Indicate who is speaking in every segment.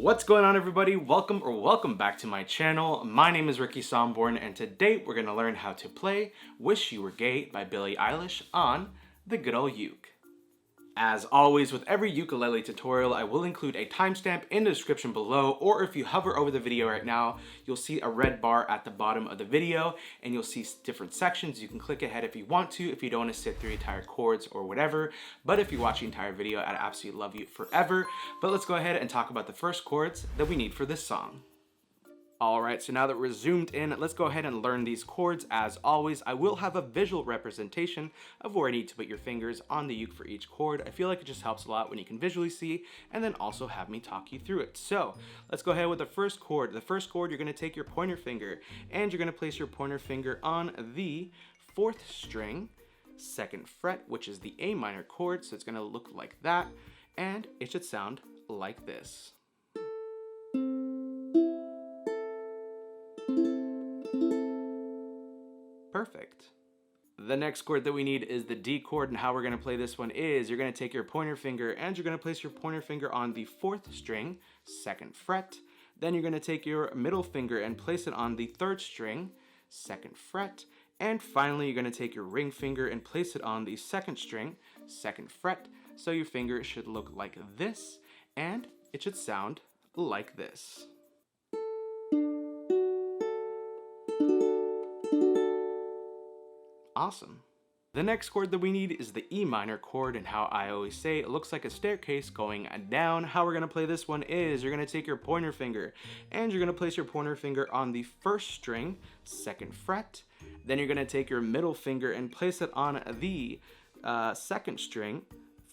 Speaker 1: What's going on, everybody? Welcome back to my channel. My name is Ricky Somborn, and today we're going to learn how to play Wish You Were Gay by Billie Eilish on the good old uke. As always, with every ukulele tutorial, I will include a timestamp in the description below, or if you hover over the video right now, you'll see a red bar at the bottom of the video, and you'll see different sections. You can click ahead if you want to, if you don't want to sit through entire chords or whatever. But if you watch the entire video, I'd absolutely love you forever. But let's go ahead and talk about the first chords that we need for this song. Alright, so now that we're zoomed in, let's go ahead and learn these chords. As always, I will have a visual representation of where I need to put your fingers on the uke for each chord. I feel like it just helps a lot when you can visually see, and then also have me talk you through it. So, let's go ahead with the first chord. The first chord, you're going to take your pointer finger, and you're going to place your pointer finger on the 4th string, 2nd fret, which is the A minor chord, so it's going to look like that, and it should sound like this. Perfect. The next chord that we need is the D chord, and how we're going to play this one is you're going to take your pointer finger and you're going to place your pointer finger on the 4th string, 2nd fret. Then you're going to take your middle finger and place it on the 3rd string, 2nd fret. And finally, you're going to take your ring finger and place it on the 2nd string, 2nd fret. So your finger should look like this, and it should sound like this. Awesome. The next chord that we need is the E minor chord, and how I always say it looks like a staircase going down. How we're going to play this one is you're going to take your pointer finger and you're going to place your pointer finger on the 1st string, 2nd fret. Then you're going to take your middle finger and place it on the 2nd string,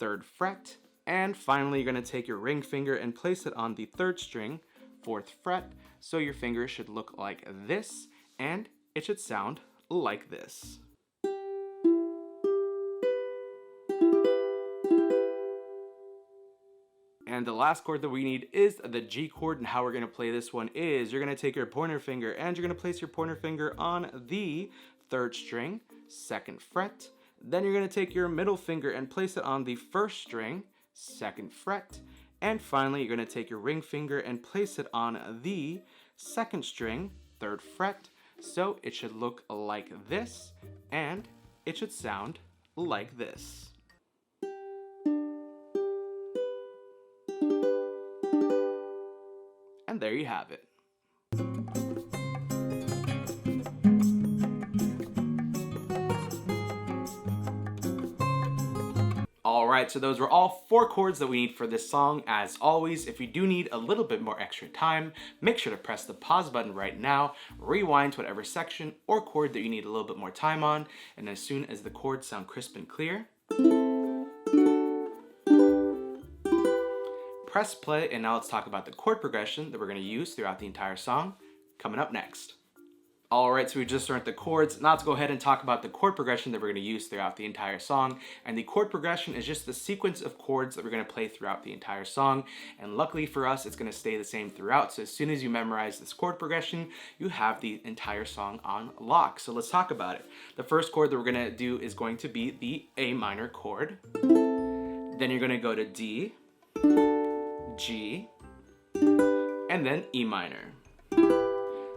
Speaker 1: 3rd fret. And finally, you're going to take your ring finger and place it on the 3rd string, 4th fret. So your finger should look like this, and it should sound like this. And the last chord that we need is the G chord, and how we're going to play this one is you're going to take your pointer finger and you're going to place your pointer finger on the 3rd string, 2nd fret. Then you're going to take your middle finger and place it on the 1st string, 2nd fret. And finally, you're going to take your ring finger and place it on the 2nd string, 3rd fret. So it should look like this, and it should sound like this. And there you have it. Alright, so those were all 4 chords that we need for this song. As always, if you do need a little bit more extra time, make sure to press the pause button right now, rewind to whatever section or chord that you need a little bit more time on, and as soon as the chords sound crisp and clear, press play. And now let's talk about the chord progression that we're going to use throughout the entire song, coming up next. Alright, so we just learned the chords. Now let's go ahead and talk about the chord progression that we're going to use throughout the entire song. And the chord progression is just the sequence of chords that we're going to play throughout the entire song. And luckily for us, it's going to stay the same throughout. So as soon as you memorize this chord progression, you have the entire song on lock. So let's talk about it. The first chord that we're going to do is going to be the A minor chord. Then you're going to go to D, G, and then E minor.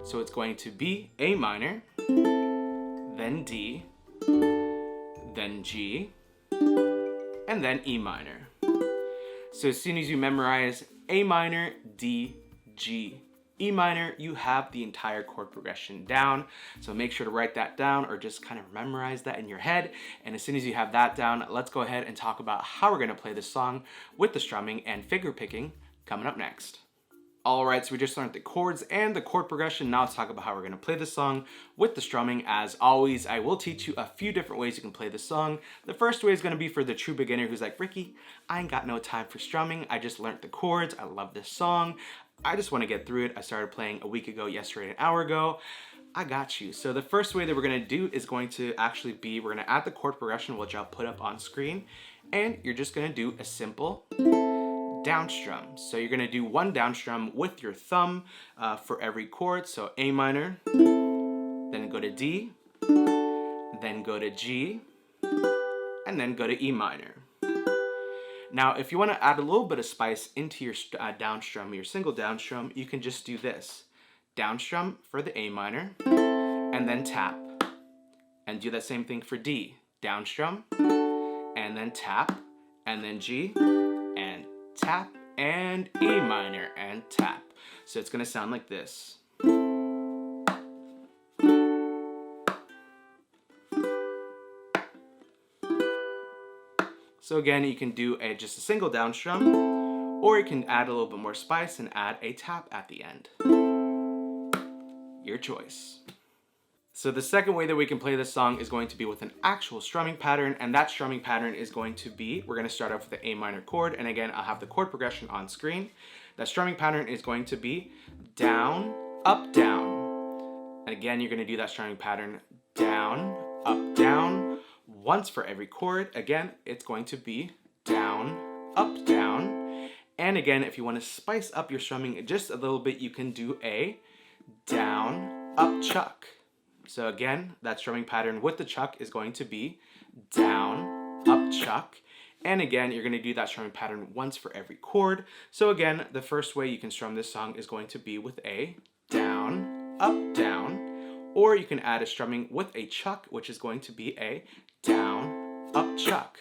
Speaker 1: So it's going to be A minor, then D, then G, and then E minor. So as soon as you memorize A minor, D, G, E minor, you have the entire chord progression down. So make sure to write that down or just kind of memorize that in your head. And as soon as you have that down, let's go ahead and talk about how we're going to play this song with the strumming and finger picking coming up next. Alright, so we just learned the chords and the chord progression. Now let's talk about how we're going to play this song with the strumming. As always, I will teach you a few different ways you can play this song. The first way is going to be for the true beginner who's like, Ricky, I ain't got no time for strumming. I just learned the chords. I love this song. I just want to get through it. I started playing a week ago, yesterday, an hour ago. I got you. So the first way that we're going to do is going to actually be, we're going to add the chord progression, which I'll put up on screen. And you're just going to do a simple down strum. So you're going to do one down strum with your thumb for every chord. So A minor, then go to D, then go to G, and then go to E minor. Now, if you want to add a little bit of spice into your down strum, your single down strum, you can just do this. Down strum for the A minor, and then tap. And do that same thing for D. Down strum, and then tap, and then G, and tap, and E minor, and tap. So it's going to sound like this. So again, you can do just a single down strum, or you can add a little bit more spice and add a tap at the end. Your choice. So the second way that we can play this song is going to be with an actual strumming pattern, and that strumming pattern is going to be, we're going to start off with the A minor chord, and again, I'll have the chord progression on screen. That strumming pattern is going to be down, up, down. And again, you're going to do that strumming pattern down, up, down, once for every chord. Again, it's going to be down, up, down. And again, if you want to spice up your strumming just a little bit, you can do a down, up, chuck. So again, that strumming pattern with the chuck is going to be down, up, chuck. And again, you're going to do that strumming pattern once for every chord. So again, the first way you can strum this song is going to be with a down, up, down. Or you can add a strumming with a chuck, which is going to be a down, up, chuck.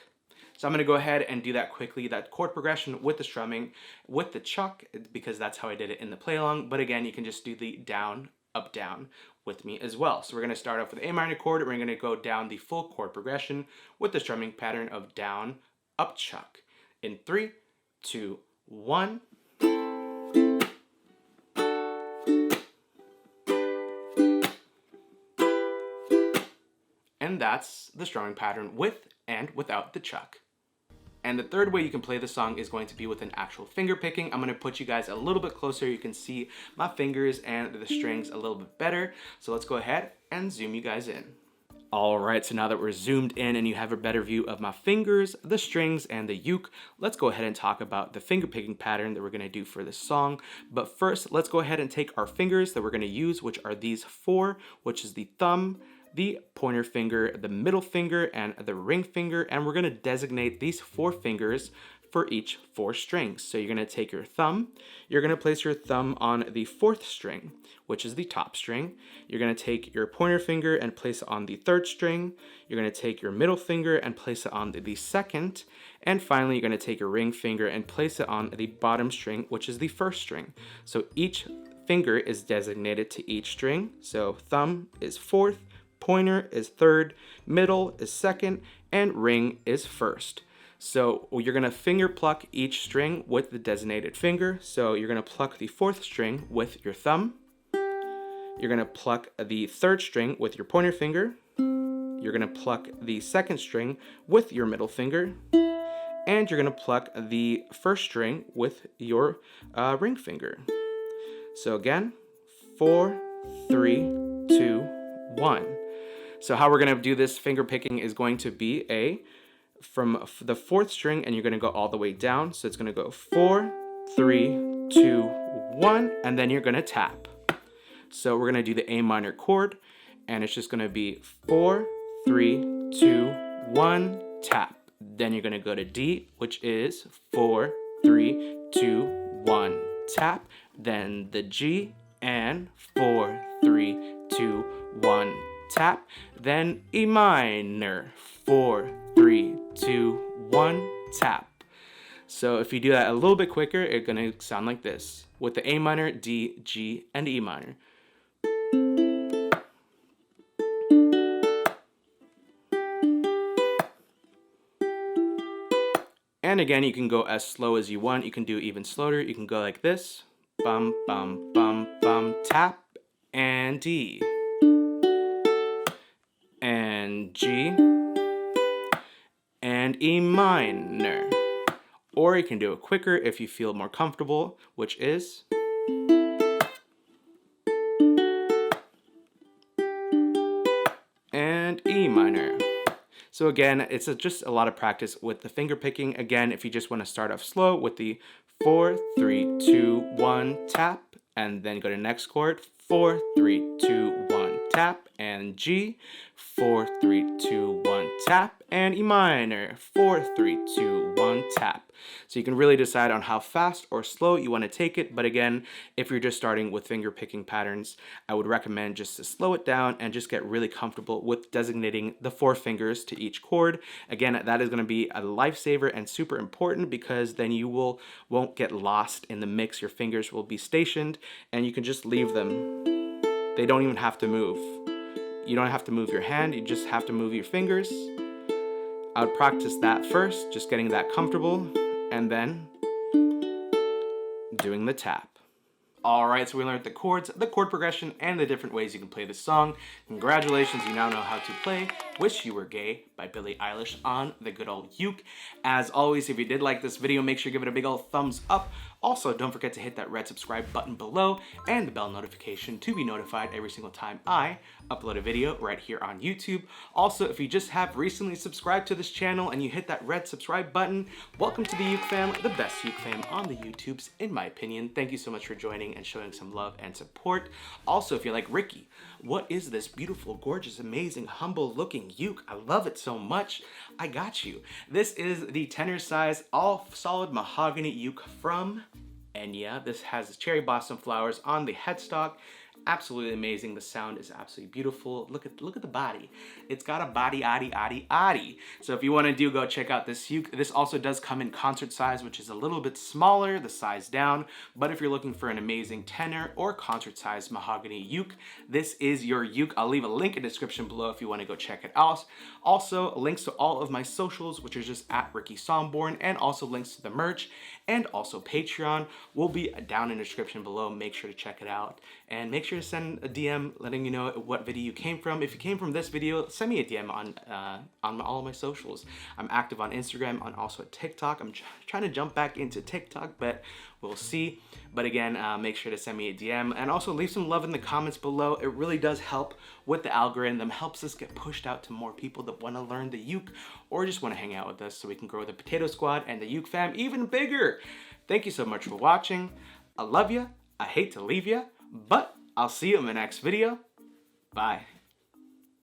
Speaker 1: So I'm going to go ahead and do that quickly, that chord progression with the strumming, with the chuck, because that's how I did it in the play along. But again, you can just do the down, up, down with me as well. So we're going to start off with the A minor chord, and we're going to go down the full chord progression with the strumming pattern of down, up, chuck. In 3, 2, 1. And that's the strumming pattern with and without the chuck. And the third way you can play the song is going to be with an actual finger picking. I'm going to put you guys a little bit closer. You can see my fingers and the strings a little bit better. So let's go ahead and zoom you guys in. All right, so now that we're zoomed in and you have a better view of my fingers, the strings, and the uke, let's go ahead and talk about the finger picking pattern that we're going to do for this song. But first, let's go ahead and take our fingers that we're going to use, which are these 4, which is the thumb, the pointer finger, the middle finger, and the ring finger, and we're going to designate these 4 fingers for each 4 strings. So you're going to take your thumb, you're going to place your thumb on the 4th string, which is the top string. You're going to take your pointer finger and place it on the 3rd string. You're going to take your middle finger and place it on the 2nd. And finally, you're going to take your ring finger and place it on the bottom string, which is the 1st string. So each finger is designated to each string. So thumb is 4th, pointer is 3rd, middle is 2nd, and ring is 1st. So you're going to finger pluck each string with the designated finger. So you're going to pluck the 4th string with your thumb. You're going to pluck the 3rd string with your pointer finger. You're going to pluck the 2nd string with your middle finger. And you're going to pluck the 1st string with your ring finger. So again, 4, 3, 2, 1. So how we're going to do this finger picking is going to be from the 4th string, and you're going to go all the way down. So it's going to go 4, 3, 2, 1, and then you're going to tap. So we're going to do the A minor chord, and it's just going to be 4, 3, 2, 1, tap. Then you're going to go to D, which is 4, 3, 2, 1, tap. Then the G, and 4, 3, 2, 1, tap. Then E minor, 4, 3, 2, 1, tap. So if you do that a little bit quicker, it's going to sound like this, with the A minor, D, G, and E minor. And again, you can go as slow as you want. You can do even slower. You can go like this. Bum, bum, bum, bum, tap, and D. And G. And E minor. Or you can do it quicker if you feel more comfortable, which is... and E minor. So again, it's just a lot of practice with the finger picking. Again, if you just want to start off slow with the 4, 3, 2, 1, tap, and then go to next chord, 4, 3, 2, 1, tap, and G, 4, 3, 2, 1, tap, and E minor, 4, 3, 2, 1, tap. So you can really decide on how fast or slow you want to take it, but again, if you're just starting with finger picking patterns, I would recommend just to slow it down and just get really comfortable with designating the 4 fingers to each chord. Again, that is going to be a lifesaver and super important because then you won't get lost in the mix. Your fingers will be stationed and you can just leave them. They don't even have to move. You don't have to move your hand, you just have to move your fingers. I would practice that first, just getting that comfortable, and then doing the tap. Alright, so we learned the chords, the chord progression, and the different ways you can play this song. Congratulations, you now know how to play Wish You Were Gay by Billie Eilish on the good old uke. As always, if you did like this video, make sure you give it a big old thumbs up. Also, don't forget to hit that red subscribe button below and the bell notification to be notified every single time I upload a video right here on YouTube. Also, if you just have recently subscribed to this channel and you hit that red subscribe button, welcome to the Uke fam, the best uke fam on the YouTubes, in my opinion. Thank you so much for joining and showing some love and support. Also, if you're like, Ricky, what is this beautiful, gorgeous, amazing, humble looking uke? I love it so much. I got you. This is the tenor size, all solid mahogany uke from Enya. This has cherry blossom flowers on the headstock. Absolutely amazing. The sound is absolutely beautiful. Look at the body. It's got a body, oddy. So if you want to go check out this uke. This also does come in concert size, which is a little bit smaller, the size down. But if you're looking for an amazing tenor or concert size mahogany uke, this is your uke. I'll leave a link in the description below if you want to go check it out. Also, links to all of my socials, which are just at Ricky Somborn, and also links to the merch and also Patreon will be down in the description below. Make sure to check it out and make sure to send a DM letting me know what video you came from. If you came from this video, send me a DM on all of my socials. I'm active on Instagram and also TikTok. I'm trying to jump back into TikTok, but we'll see. But again, make sure to send me a DM and also leave some love in the comments below. It really does help with the algorithm, helps us get pushed out to more people that want to learn the uke or just want to hang out with us so we can grow the Potato Squad and the Uke fam even bigger. Thank you so much for watching. I love you. I hate to leave you, but I'll see you in the next video. Bye.